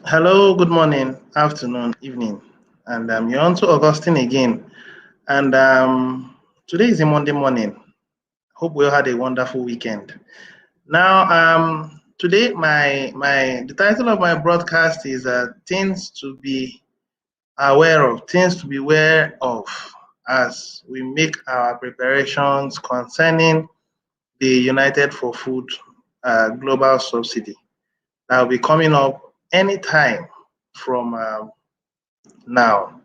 Hello, good morning, afternoon, evening, and you're on to Augustine again. And today is a Monday morning. Hope we all had a wonderful weekend. Now, today my the title of my broadcast is "Things to be Aware of," things to be aware of as we make our preparations concerning the United for Food global subsidy that will be coming up anytime from now.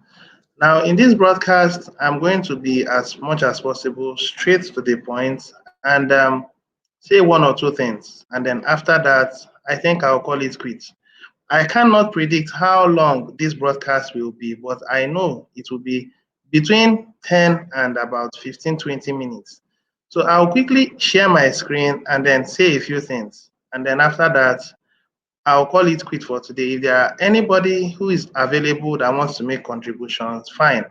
Now, in this broadcast, I'm going to be as much as possible straight to the point and say one or two things. And then after that, I think I'll call it quits. I cannot predict how long this broadcast will be, but I know it will be between 10 and about 15, 20 minutes. So I'll quickly share my screen and then say a few things. And then after that, I'll call it quit for today. If there are anybody who is available that wants to make contributions, fine.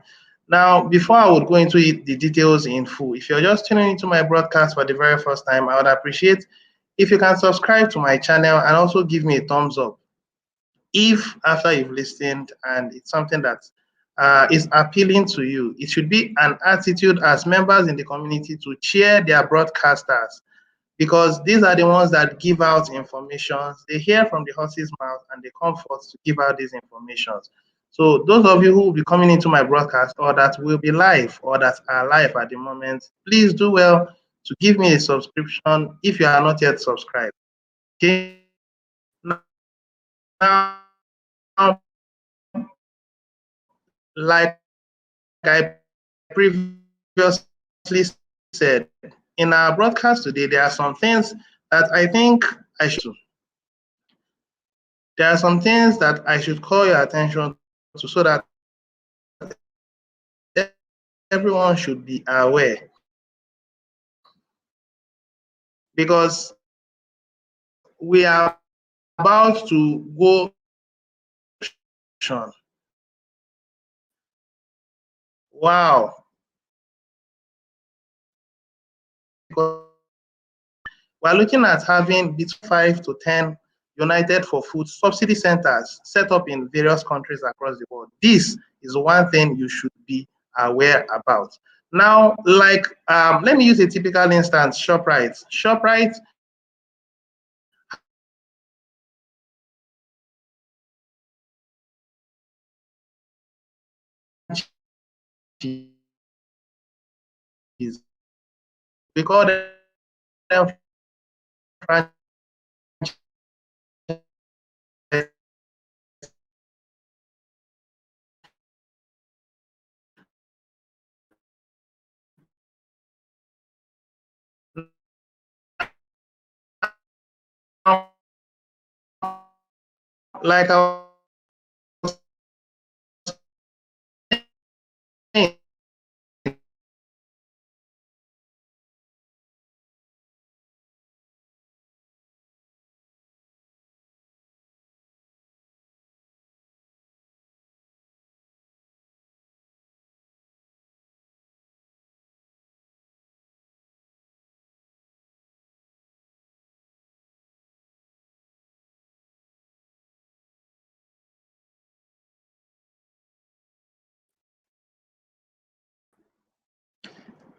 Now, before I would go into the details in full, if you're just tuning into my broadcast for the very first time, I would appreciate if you can subscribe to my channel and also give me a thumbs up. If after you've listened and it's something that is appealing to you, it should be an attitude as members in the community to cheer their broadcasters because these are the ones that give out information. They hear from the horse's mouth and they come forth to give out these informations. So those of you who will be coming into my broadcast or that will be live or that are live at the moment, please do well to give me a subscription if you are not yet subscribed. Okay. Now, like I previously said, in our broadcast today, there are some things that I think I should. There are some things that I should call your attention to so that everyone should be aware. Because we are about to go wow. We're looking at having between 5 to 10 United for Food subsidy centers set up in various countries across the world. This is one thing you should be aware about. Now, like, let me use a typical instance, ShopRite. ShopRite we call them franchise like I was saying,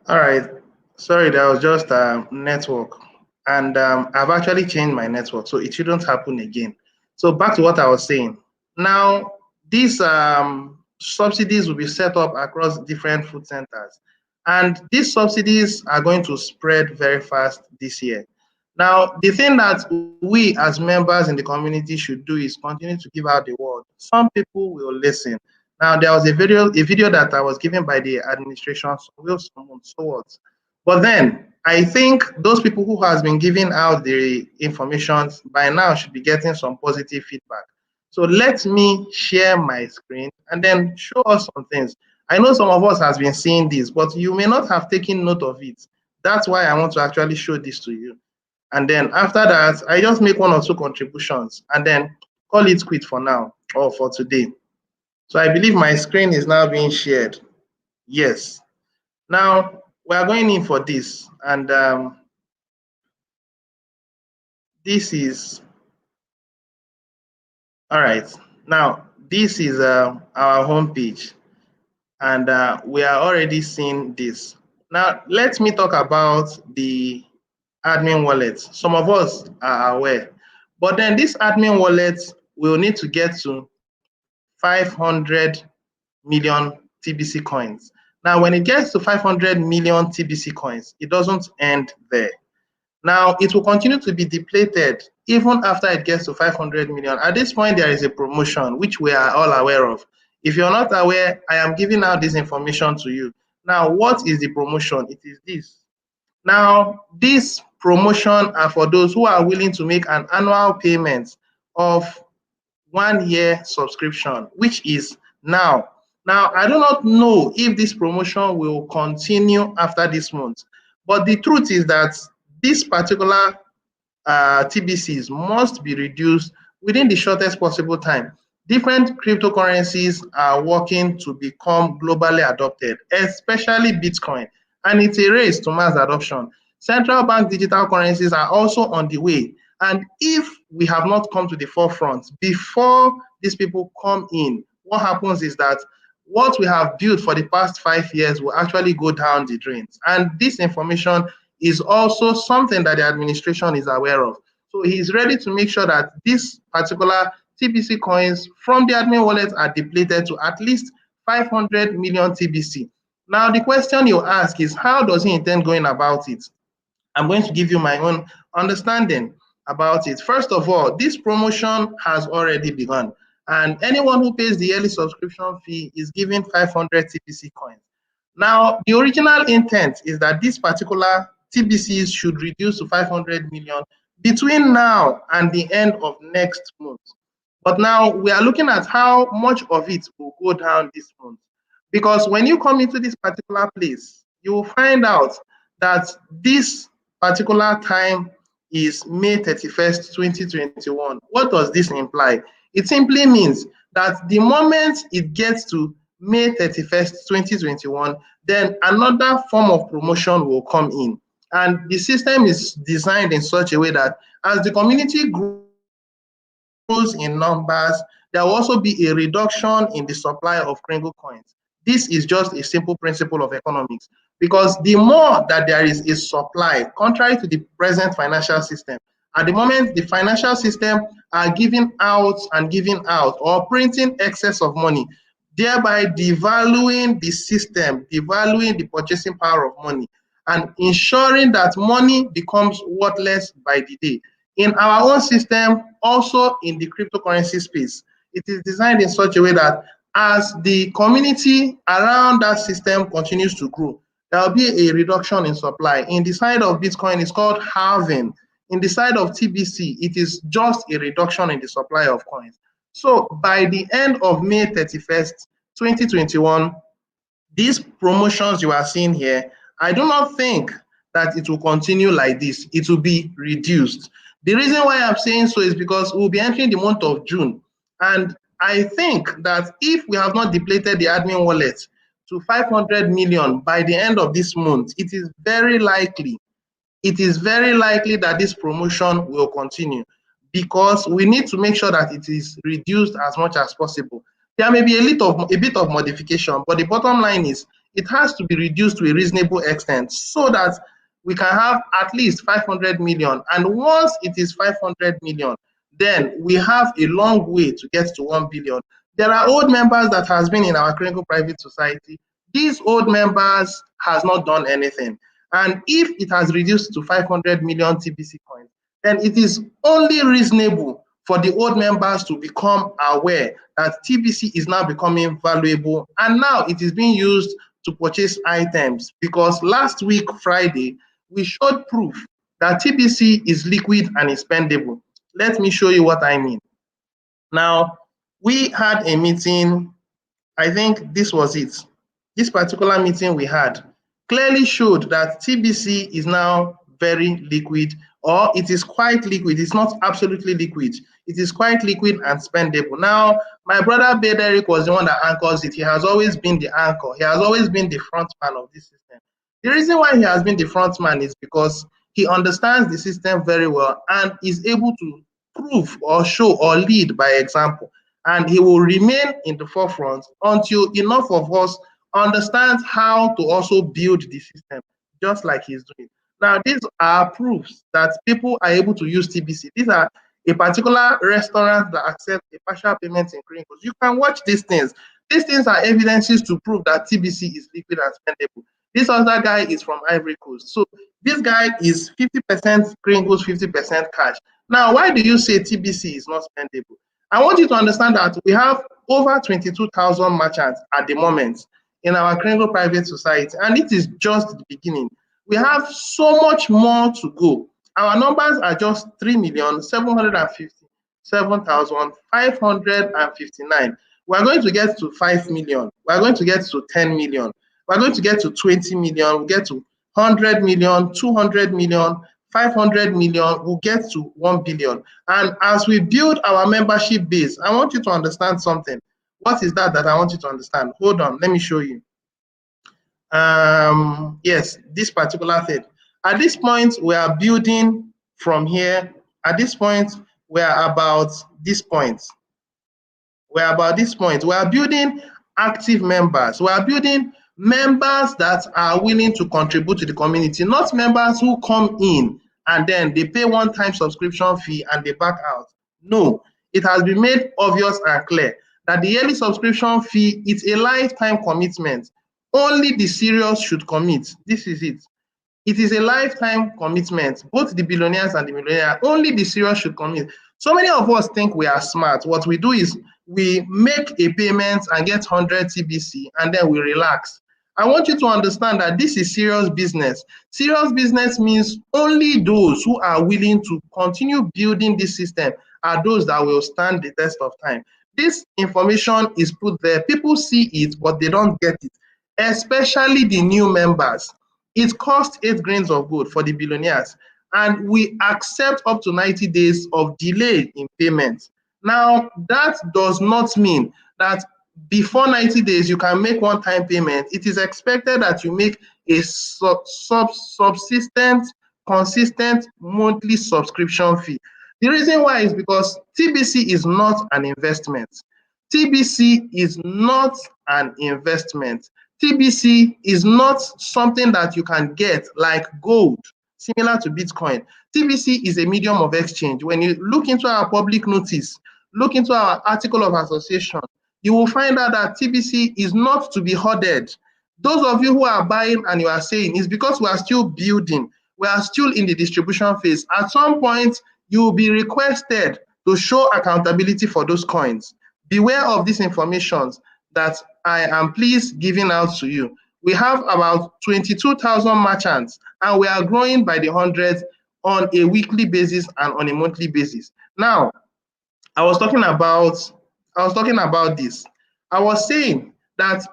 all right. Sorry, that was just network. And I've actually changed my network, so it shouldn't happen again. So back to what I was saying. Now, these subsidies will be set up across different food centers. And these subsidies are going to spread very fast this year. Now, the thing that we as members in the community should do is continue to give out the word. Some people will listen. Now, there was a video that I was given by the administration, so what. But then I think those people who has been giving out the information by now should be getting some positive feedback. So let me share my screen and then show us some things. I know some of us has been seeing this, but you may not have taken note of it. That's why I want to actually show this to you. And then after that, I just make one or two contributions and then call it quit for now or for today. So I believe my screen is now being shared. Yes. Now we are going in for this, and this is All right. Now, this is our homepage, and we are already seeing this. Now, let me talk about the admin wallets. Some of us are aware, but then this admin wallet will need to get to 500 million TBC coins. Now, when it gets to 500 million TBC coins, it doesn't end there. Now, it will continue to be depleted even after it gets to 500 million. At this point, there is a promotion, which we are all aware of. If you're not aware, I am giving out this information to you. Now, what is the promotion? It is this. Now, this promotion are for those who are willing to make an annual payment of 1 year subscription, which is now. Now, I do not know if this promotion will continue after this month, but the truth is that this particular TBCs must be reduced within the shortest possible time. Different cryptocurrencies are working to become globally adopted, especially Bitcoin, and it's a race to mass adoption. Central bank digital currencies are also on the way, and if we have not come to the forefront before these people come in, what happens is that what we have built for the past 5 years will actually go down the drains. And this information is also something that the administration is aware of. So he is ready to make sure that this particular TBC coins from the admin wallet are depleted to at least 500 million TBC. Now, the question you ask is, how does he intend going about it? I'm going to give you my own understanding about it. First of all, this promotion has already begun, and anyone who pays the yearly subscription fee is given 500 TBC coins. Now, the original intent is that this particular TBCs should reduce to 500 million between now and the end of next month. But now we are looking at how much of it will go down this month. Because when you come into this particular place, you will find out that this particular time is May 31st, 2021. What does this imply? It simply means that the moment it gets to May 31st, 2021, then another form of promotion will come in. And the system is designed in such a way that as the community grows in numbers, there will also be a reduction in the supply of Kringle coins. This is just a simple principle of economics, because the more that there is a supply, contrary to the present financial system, at the moment the financial system are giving out and giving out or printing excess of money, thereby devaluing the system, devaluing the purchasing power of money, and ensuring that money becomes worthless by the day. In our own system, also in the cryptocurrency space, it is designed in such a way that as the community around that system continues to grow, there will be a reduction in supply. In the side of Bitcoin, it's called halving. In the side of TBC, it is just a reduction in the supply of coins. So by the end of May 31st, 2021, these promotions you are seeing here, I do not think that it will continue like this. It will be reduced. The reason why I'm saying so is because we'll be entering the month of June. And I think that if we have not depleted the admin wallet to 500 million by the end of this month, it is very likely that this promotion will continue, because we need to make sure that it is reduced as much as possible. There may be a bit of modification, but the bottom line is it has to be reduced to a reasonable extent so that we can have at least 500 million. And once it is 500 million, then we have a long way to get to 1 billion. There are old members that has been in our clinical private society. These old members has not done anything. And if it has reduced to 500 million TBC coins, then it is only reasonable for the old members to become aware that TBC is now becoming valuable, and now it is being used to purchase items. Because last week, Friday, we showed proof that TBC is liquid and is spendable. Let me show you what I mean. Now, we had a meeting, I think this was it. This particular meeting we had clearly showed that TBC is now very liquid, or it is quite liquid. It's not absolutely liquid. It is quite liquid and spendable. Now, my brother Bederick was the one that anchors it. He has always been the anchor. He has always been the front man of this system. The reason why he has been the front man is because he understands the system very well and is able to prove or show or lead by example. And he will remain in the forefront until enough of us understand how to also build the system, just like he's doing. Now, these are proofs that people are able to use TBC. These are a particular restaurant that accepts a partial payment in crinkles. You can watch these things. These things are evidences to prove that TBC is liquid and spendable. This other guy is from Ivory Coast. So this guy is 50% crinkles, 50% cash. Now, why do you say TBC is not spendable? I want you to understand that we have over 22,000 merchants at the moment in our Kringle Private Society, and it is just the beginning. We have so much more to go. Our numbers are just 3,757,559. We are going to get to 5 million. We are going to get to 10 million. We are going to get to 20 million. We'll get to 100 million, 200 million, 500 million, we'll get to 1 billion. And as we build our membership base, I want you to understand something. What is that I want you to understand? Hold on, let me show you. Yes, this particular thing. At this point, we are building from here. At this point, we are about this point. We are building active members. We are building members that are willing to contribute to the community, not members who come in and then they pay one-time subscription fee and they back out. No, it has been made obvious and clear that the yearly subscription fee is a lifetime commitment. Only the serious should commit. This is it. It is a lifetime commitment. Both the billionaires and the millionaires, only the serious should commit. So many of us think we are smart. What we do is we make a payment and get 100 TBC and then we relax. I want you to understand that this is serious business. Serious business means only those who are willing to continue building this system are those that will stand the test of time. This information is put there. People see it, but they don't get it, especially the new members. It costs 8 grains of gold for the billionaires, and we accept up to 90 days of delay in payment. Now, that does not mean that before 90 days you can make one-time payment. It is expected that you make a subsistent, consistent monthly subscription fee. The reason why is because TBC is not an investment. TBC is not an investment. TBC is not something that you can get like gold, similar to Bitcoin. TBC is a medium of exchange. When you look into our public notice, look into our article of association, you will find out that TBC is not to be hoarded. Those of you who are buying and you are saying it's because we are still building, we are still in the distribution phase. At some point, you will be requested to show accountability for those coins. Beware of these informations that I am pleased giving out to you. We have about 22,000 merchants and we are growing by the hundreds on a weekly basis and on a monthly basis. Now, I was talking about this. I was saying that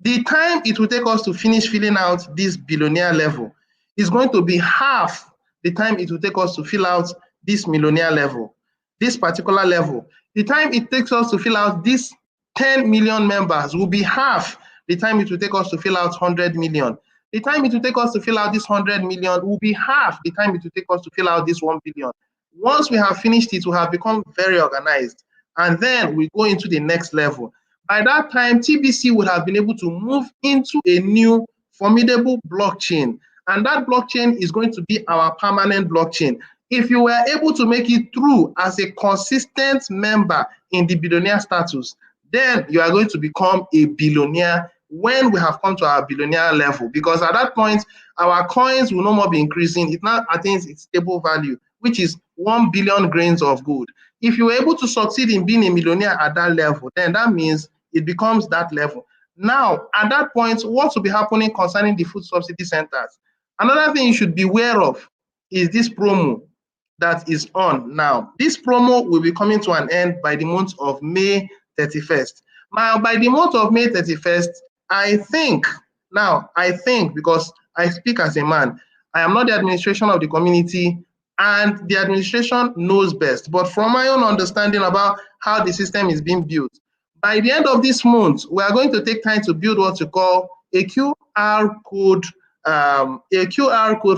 the time it will take us to finish filling out this billionaire level is going to be half the time it will take us to fill out this millionaire level, this particular level. The time it takes us to fill out this 10 million members will be half the time it will take us to fill out 100 million. The time it will take us to fill out this 100 million will be half the time it will take us to fill out this 1 billion. Once we have finished it, we have become very organized. And then we go into the next level. By that time, TBC would have been able to move into a new formidable blockchain. And that blockchain is going to be our permanent blockchain. If you were able to make it through as a consistent member in the billionaire status, then you are going to become a billionaire when we have come to our billionaire level. Because at that point, our coins will no more be increasing. It now attains its stable value, which is 1 billion grains of gold. If you were able to succeed in being a millionaire at that level, then that means it becomes that level. Now, at that point, what will be happening concerning the food subsidy centers? Another thing you should be aware of is this promo that is on now. This promo will be coming to an end by the month of May 31st. Now, by the month of May 31st, I think, because I speak as a man, I am not the administration of the community, and the administration knows best. But from my own understanding about how the system is being built, by the end of this month, we are going to take time to build what you call a QR code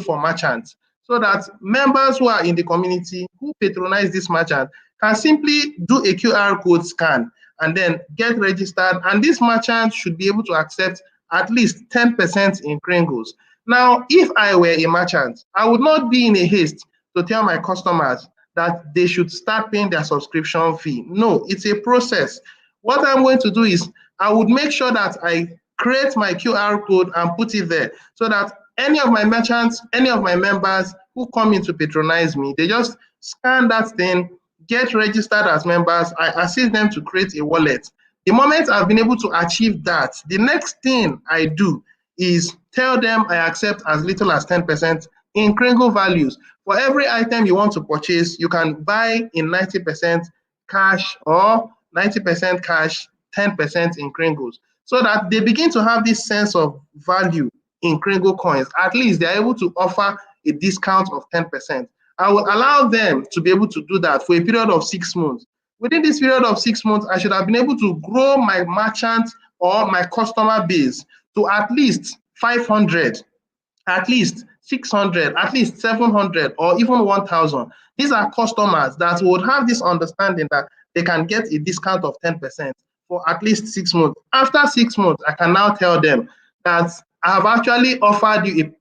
for merchants. so that members who are in the community who patronize this merchant can simply do a QR code scan and then get registered, and this merchant should be able to accept at least 10% in Kringles. Now, if I were a merchant, I would not be in a haste to tell my customers that they should start paying their subscription fee. No, it's a process. What I'm going to do is I would make sure that I create my QR code and put it there so that any of my merchants, any of my members who come in to patronize me, they just scan that thing, get registered as members. I assist them to create a wallet. The moment I've been able to achieve that, the next thing I do is tell them I accept as little as 10% in Kringle values. For every item you want to purchase, you can buy in 90% cash or 90% cash, 10% in Kringles, so that they begin to have this sense of value in Kringle coins. At least they're able to offer a discount of 10%. I will allow them to be able to do that for a period of 6 months. Within this period of 6 months, I should have been able to grow my merchant or my customer base to at least 500, at least 600, at least 700, or even 1,000. These are customers that would have this understanding that they can get a discount of 10% for at least 6 months. After 6 months, I can now tell them that I have actually offered you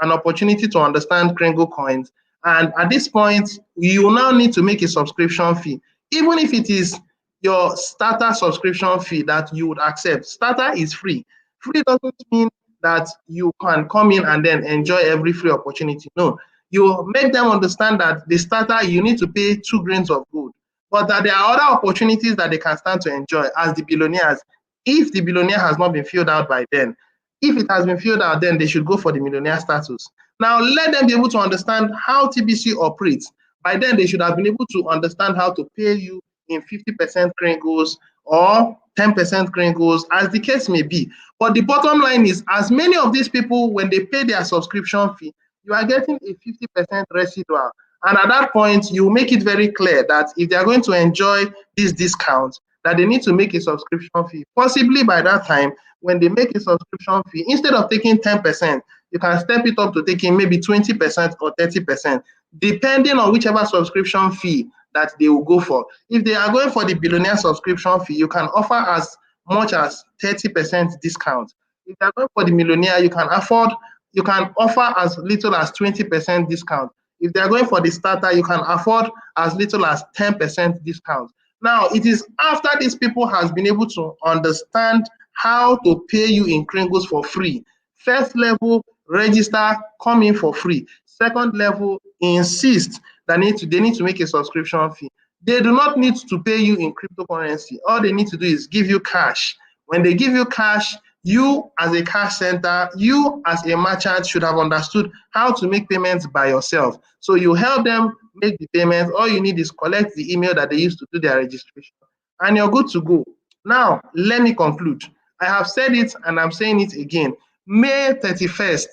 an opportunity to understand Kringle coins. And at this point, you will now need to make a subscription fee. Even if it is your starter subscription fee that you would accept. Starter is free. Free doesn't mean that you can come in and then enjoy every free opportunity. No, you make them understand that the starter, you need to pay 2 grains of gold, but that there are other opportunities that they can stand to enjoy as the billionaires. If the billionaire has not been filled out by then, if it has been filled out, then they should go for the millionaire status. Now, let them be able to understand how TBC operates. By then, they should have been able to understand how to pay you in 50% Kringles or 10% Kringles, as the case may be. But the bottom line is, as many of these people, when they pay their subscription fee, you are getting a 50% residual. And at that point, you make it very clear that if they are going to enjoy this discount, that they need to make a subscription fee. Possibly by that time, when they make a subscription fee, instead of taking 10%, you can step it up to taking maybe 20% or 30%, depending on whichever subscription fee that they will go for. If they are going for the billionaire subscription fee, you can offer as much as 30% discount. If they are going for the millionaire, you can offer as little as 20% discount. If they are going for the starter, you can afford as little as 10% discount. Now, it is after these people has been able to understand how to pay you in Kringles for free. First level, register, come in for free. Second level, insist that they need to make a subscription fee. They do not need to pay you in cryptocurrency. All they need to do is give you cash. When they give you cash, you as a cash center, you as a merchant should have understood how to make payments by yourself. So you help them make the payments. All you need is collect the email that they used to do their registration, and you're good to go. Now, let me conclude. I have said it and I'm saying it again. May 31st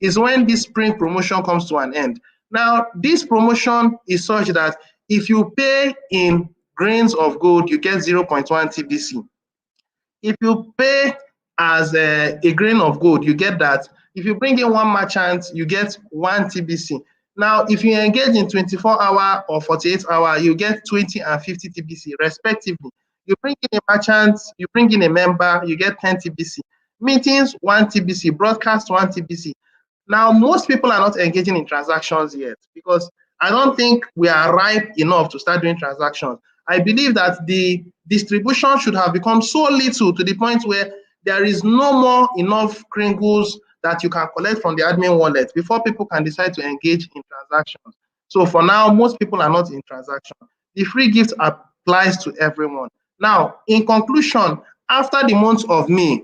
is when this spring promotion comes to an end. Now, this promotion is such that if you pay in grains of gold, you get 0.1 TBC. If you pay as a grain of gold, you get that. If you bring in one merchant, you get 1 TBC. Now, if you engage in 24-hour or 48-hour, you get 20 and 50 TBC respectively. You bring in a merchant, you bring in a member, you get 10 TBC. Meetings, 1 TBC. Broadcast, 1 TBC. Now, most people are not engaging in transactions yet because I don't think we are ripe enough to start doing transactions. I believe that the distribution should have become so little to the point where there is no more enough Kringles that you can collect from the admin wallet before people can decide to engage in transactions. So for now, most people are not in transaction. The free gift applies to everyone. Now, in conclusion, after the month of May,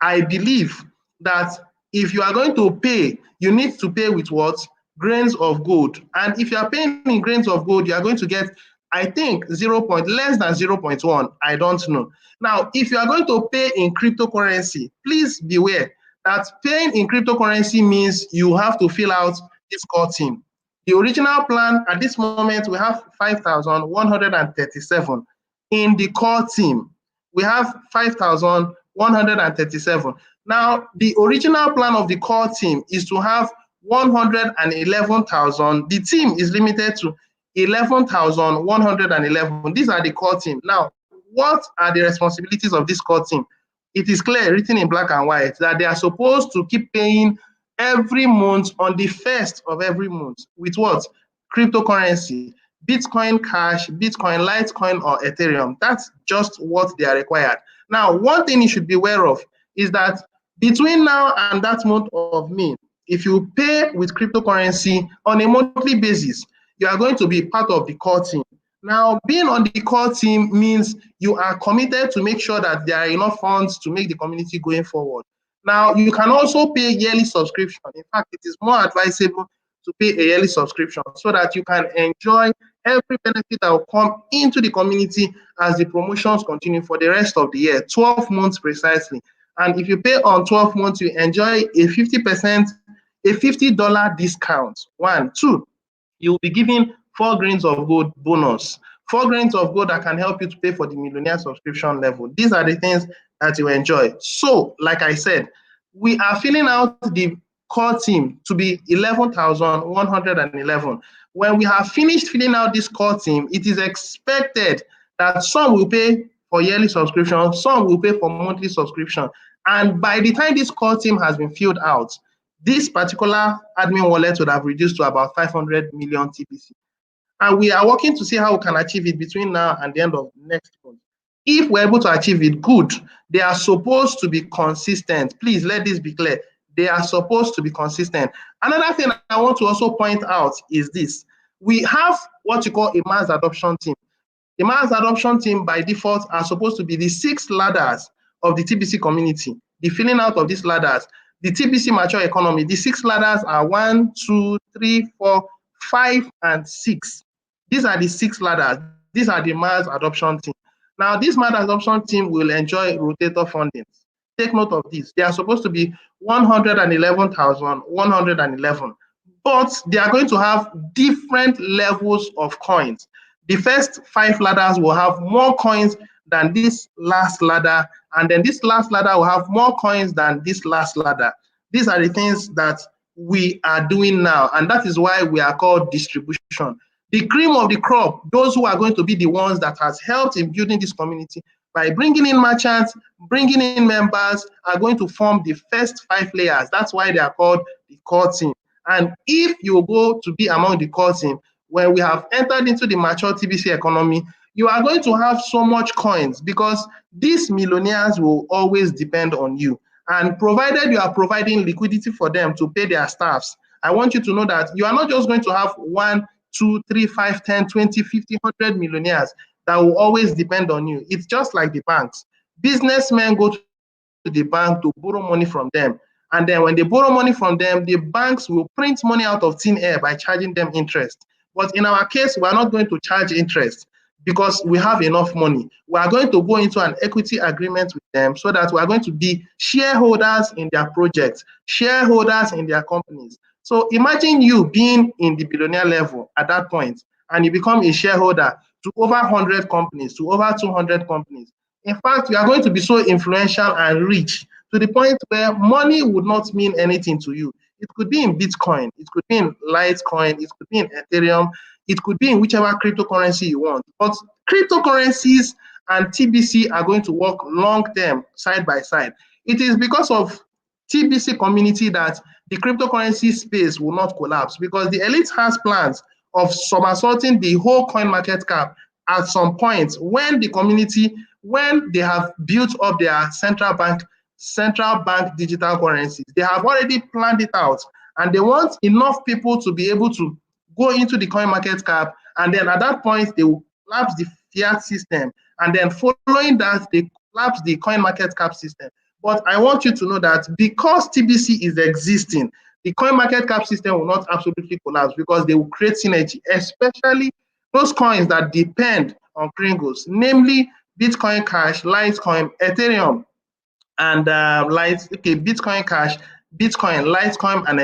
I believe that if you are going to pay, you need to pay with what? Grains of gold. And if you are paying in grains of gold, you are going to get, I think, less than 0.1. I don't know. Now, if you are going to pay in cryptocurrency, please beware that paying in cryptocurrency means you have to fill out this core team. The original plan at this moment, we have 5,137 in the core team. We have 5,137. Now, the original plan of the core team is to have 111,000. The team is limited to 11,111. These are the core team. Now, what are the responsibilities of this core team? It is clear, written in black and white, that they are supposed to keep paying every month on the first of every month with what? Cryptocurrency, Bitcoin Cash, Bitcoin, Litecoin, or Ethereum. That's just what they are required. Now, one thing you should be aware of is that between now and that month of May, if you pay with cryptocurrency on a monthly basis, you are going to be part of the core team. Now, being on the core team means you are committed to make sure that there are enough funds to make the community going forward. Now, you can also pay yearly subscription. In fact, it is more advisable to pay a yearly subscription so that you can enjoy every benefit that will come into the community as the promotions continue for the rest of the year, 12 months precisely. And if you pay on 12 months, you enjoy a 50%, a $50 discount. One, two, you'll be given 4 grains of gold bonus. 4 grains of gold that can help you to pay for the millionaire subscription level. These are the things that you enjoy. So, like I said, we are filling out the core team to be 11,111. When we have finished filling out this core team, it is expected that some will pay for yearly subscription, some will pay for monthly subscription. And by the time this core team has been filled out, this particular admin wallet would have reduced to about 500 million TBC. And we are working to see how we can achieve it between now and the end of next month. If we're able to achieve it, good. They are supposed to be consistent. Please let this be clear. They are supposed to be consistent. Another thing I want to also point out is this. We have what you call a mass adoption team. The mass adoption team by default are supposed to be the 6 ladders of the TBC community. The filling out of these ladders. The TBC mature economy, the 6 ladders are 1, 2, 3, 4, 5, and 6. These are the 6 ladders. These are the mass adoption team. Now, this mass adoption team will enjoy rotator funding. Take note of this. They are supposed to be 111,111, but they are going to have different levels of coins. The first 5 ladders will have more coins than this last ladder, and then this last ladder will have more coins than this last ladder. These are the things that we are doing now, and that is why we are called distribution. The cream of the crop, those who are going to be the ones that has helped in building this community by bringing in merchants, bringing in members, are going to form the first 5 layers. That's why they are called the core team. And if you go to be among the core team, when we have entered into the mature TBC economy, you are going to have so much coins because these millionaires will always depend on you. And provided you are providing liquidity for them to pay their staffs, I want you to know that you are not just going to have 1, 2, 3, 5, 10, 20, 50, 100 millionaires that will always depend on you. It's just like the banks. Businessmen go to the bank to borrow money from them. And then when they borrow money from them, the banks will print money out of thin air by charging them interest. But in our case, we are not going to charge interest because we have enough money. We are going to go into an equity agreement with them so that we are going to be shareholders in their projects, shareholders in their companies. So imagine you being in the billionaire level at that point, and you become a shareholder to over 100 companies, to over 200 companies. In fact, you are going to be so influential and rich to the point where money would not mean anything to you. It could be in Bitcoin, it could be in Litecoin, it could be in Ethereum, it could be in whichever cryptocurrency you want. But cryptocurrencies and TBC are going to work long-term, side by side. It is because of TBC community that the cryptocurrency space will not collapse, because the elite has plans of somersaulting the whole coin market cap at some point when the community, when they have built up their central bank digital currencies. They have already planned it out, and they want enough people to be able to go into the coin market cap, and then at that point they will collapse the fiat system, and then following that they collapse the coin market cap system. But I want you to know that because TBC is existing, the coin market cap system will not absolutely collapse, because they will create synergy, especially those coins that depend on Gringos, namely Bitcoin Cash, Litecoin, Ethereum, and Bitcoin Cash, Bitcoin, Litecoin, and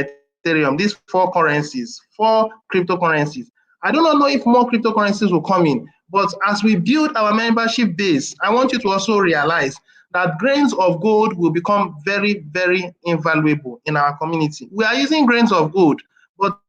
Ethereum. These 4 currencies, 4 cryptocurrencies. I do not know if more cryptocurrencies will come in, but as we build our membership base, I want you to also realize that grains of gold will become very, very invaluable in our community. We are using grains of gold, but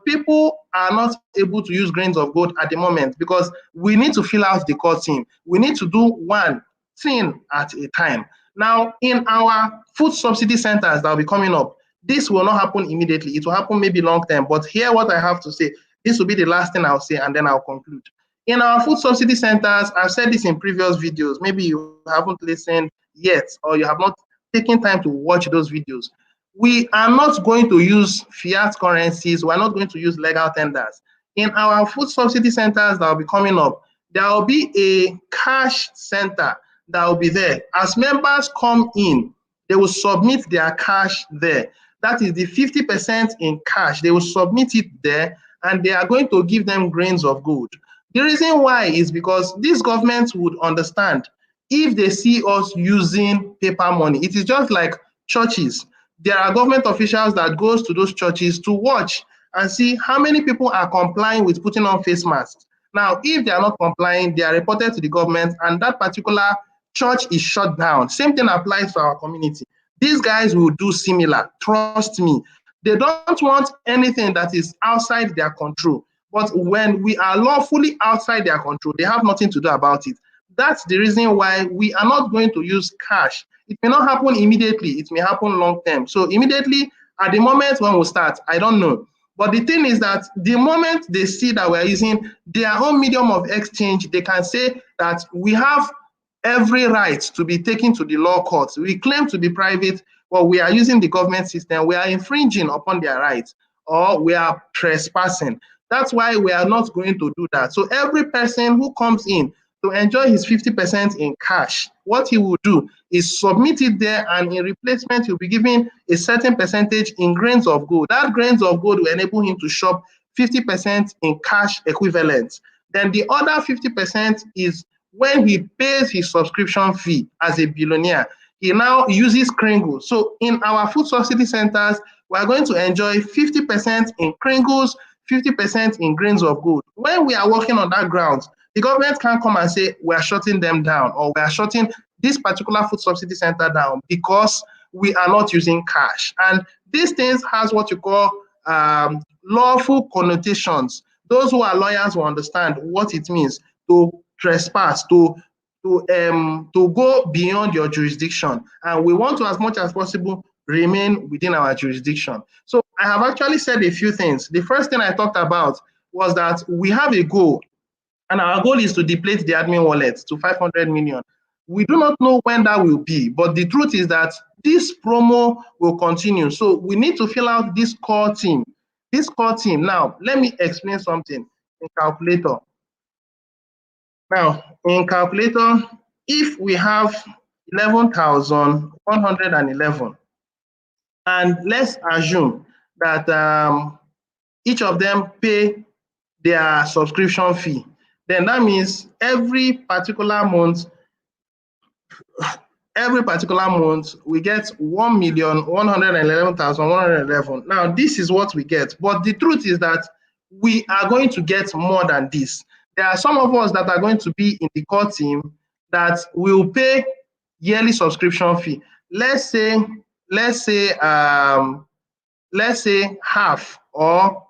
people are not able to use grains of gold at the moment because we need to fill out the core team. We need to do one thing at a time. Now, in our food subsidy centers that will be coming up, this will not happen immediately. It will happen maybe long term. But here, what I have to say, this will be the last thing I'll say, and then I'll conclude. In our food subsidy centers, I've said this in previous videos. Maybe you haven't listened yet, or you have not taken time to watch those videos. We are not going to use fiat currencies. We're not going to use legal tenders. In our food subsidy centers that will be coming up, there will be a cash center that will be there. As members come in, they will submit their cash there. That is the 50% in cash. They will submit it there, and they are going to give them grains of gold. The reason why is because this government would understand if they see us using paper money. It is just like churches. There are government officials that goes to those churches to watch and see how many people are complying with putting on face masks. Now, if they are not complying, they are reported to the government, and that particular church is shut down. Same thing applies to our community. These guys will do similar, trust me. They don't want anything that is outside their control. But when we are lawfully outside their control, they have nothing to do about it. That's the reason why we are not going to use cash. It may not happen immediately, it may happen long term. So immediately, at the moment when we start, I don't know. But the thing is that the moment they see that we're using their own medium of exchange, they can say that we have every right to be taken to the law courts. We claim to be private, but we are using the government system. We are infringing upon their rights, or we are trespassing. That's why we are not going to do that. So every person who comes in to enjoy his 50% in cash, what he will do is submit it there, and in replacement, he'll be given a certain percentage in grains of gold. That grains of gold will enable him to shop 50% in cash equivalent. Then the other 50% is when he pays his subscription fee as a billionaire. He now uses Kringles. So in our food subsidy centers, we are going to enjoy 50% in Kringles, 50% in grains of gold. When we are working on that ground, the government can't come and say we are shutting them down, or we are shutting this particular food subsidy center down because we are not using cash. And these things has what you call lawful connotations. Those who are lawyers will understand what it means to trespass, to go beyond your jurisdiction. And we want to, as much as possible, remain within our jurisdiction. So I have actually said a few things. The first thing I talked about was that we have a goal, and our goal is to deplete the admin wallet to 500 million. We do not know when that will be, but the truth is that this promo will continue. So we need to fill out this core team. This core team. Now, let me explain something in calculator. Now, in calculator, if we have 11,111, and let's assume that each of them pay their subscription fee, then that means every particular month we get 1,111,111. Now, this is what we get. But the truth is that we are going to get more than this. There are some of us that are going to be in the core team that will pay yearly subscription fee. Let's say half, or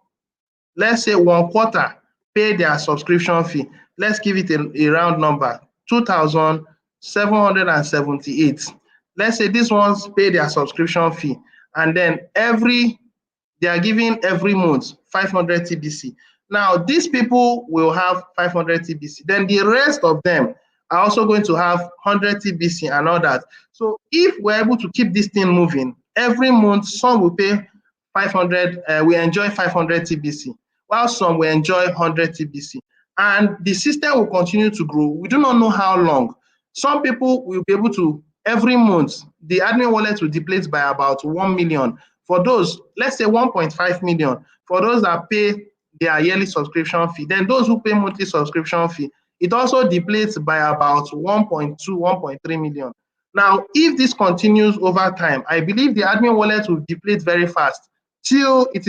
let's say 1/4 pay their subscription fee. Let's give it a round number, 2,778. Let's say these ones pay their subscription fee, and then they are giving every month 500 TBC. Now, these people will have 500 TBC. Then the rest of them are also going to have 100 TBC and all that. So if we're able to keep this thing moving, every month some will pay 500, we enjoy 500 TBC, while some will enjoy 100 TBC. And the system will continue to grow. We do not know how long. Some people will be able to, every month, the admin wallet will deplete by about 1 million. For those, let's say 1.5 million, for those that pay their yearly subscription fee. Then those who pay monthly subscription fee, it also depletes by about 1.2, 1.3 million. Now, if this continues over time, I believe the admin wallet will deplete very fast till it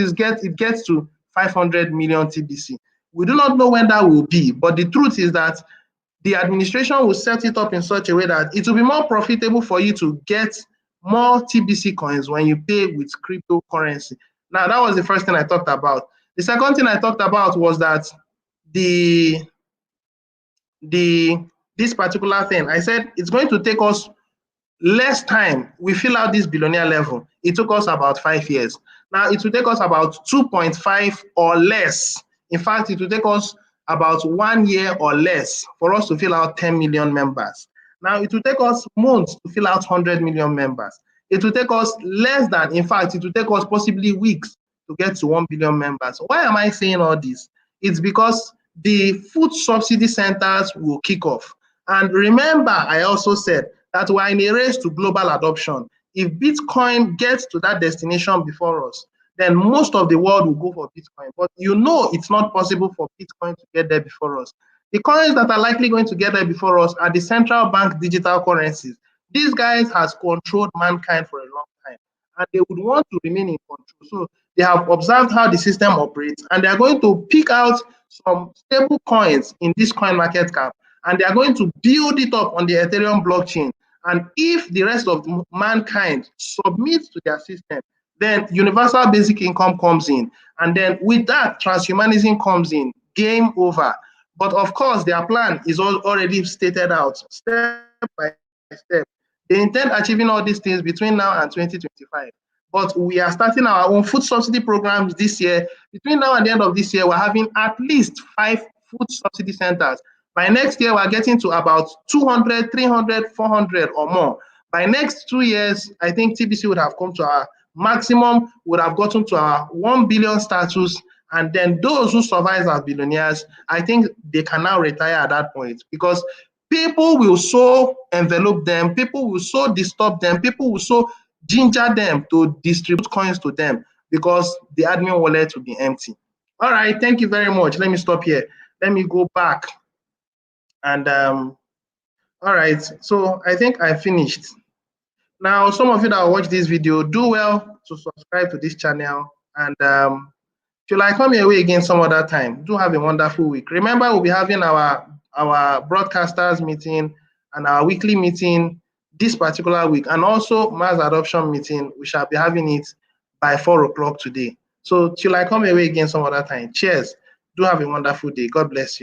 gets to 500 million TBC. We do not know when that will be, but the truth is that the administration will set it up in such a way that it will be more profitable for you to get more TBC coins when you pay with cryptocurrency. Now, that was the first thing I talked about. The second thing I talked about was that the this particular thing, I said it's going to take us less time. We fill out this billionaire level. It took us about 5 years. Now it will take us about 2.5 or less. In fact, it will take us about 1 year or less for us to fill out 10 million members. Now it will take us months to fill out 100 million members. It will take us less than, in fact, it will take us possibly weeks to get to 1 billion members. Why am I saying all this? It's because the food subsidy centers will kick off. And remember, I also said that we're in a race to global adoption. If Bitcoin gets to that destination before us, then most of the world will go for Bitcoin. But you know it's not possible for Bitcoin to get there before us. The coins that are likely going to get there before us are the central bank digital currencies. These guys has controlled mankind for a long time, and they would want to remain in control. So they have observed how the system operates, and they are going to pick out some stable coins in this coin market cap, and they are going to build it up on the Ethereum blockchain. And if the rest of mankind submits to their system, then universal basic income comes in. And then with that, transhumanism comes in. Game over. But of course, their plan is already stated out, step by step. They intend achieving all these things between now and 2025. But we are starting our own food subsidy programs this year. Between now and the end of this year, we're having at least 5 food subsidy centers. By next year, we're getting to about 200, 300, 400 or more. By next 2 years, I think TBC would have come to our maximum, would have gotten to our 1 billion status. And then those who survive as billionaires, I think they can now retire at that point, because people will so envelop them, people will so disturb them, people will so ginger them to distribute coins to them, because the admin wallet will be empty. All right, thank you very much. Let me stop here. Let me go back. And all right, so I think I finished. Now, some of you that watch this video, do well to subscribe to this channel. And till I come your way again some other time, do have a wonderful week. Remember, we'll be having our broadcasters meeting and our weekly meeting this particular week, and also mass adoption meeting. We shall be having it by 4 o'clock today. So till I come your way again some other time. Cheers. Do have a wonderful day. God bless you.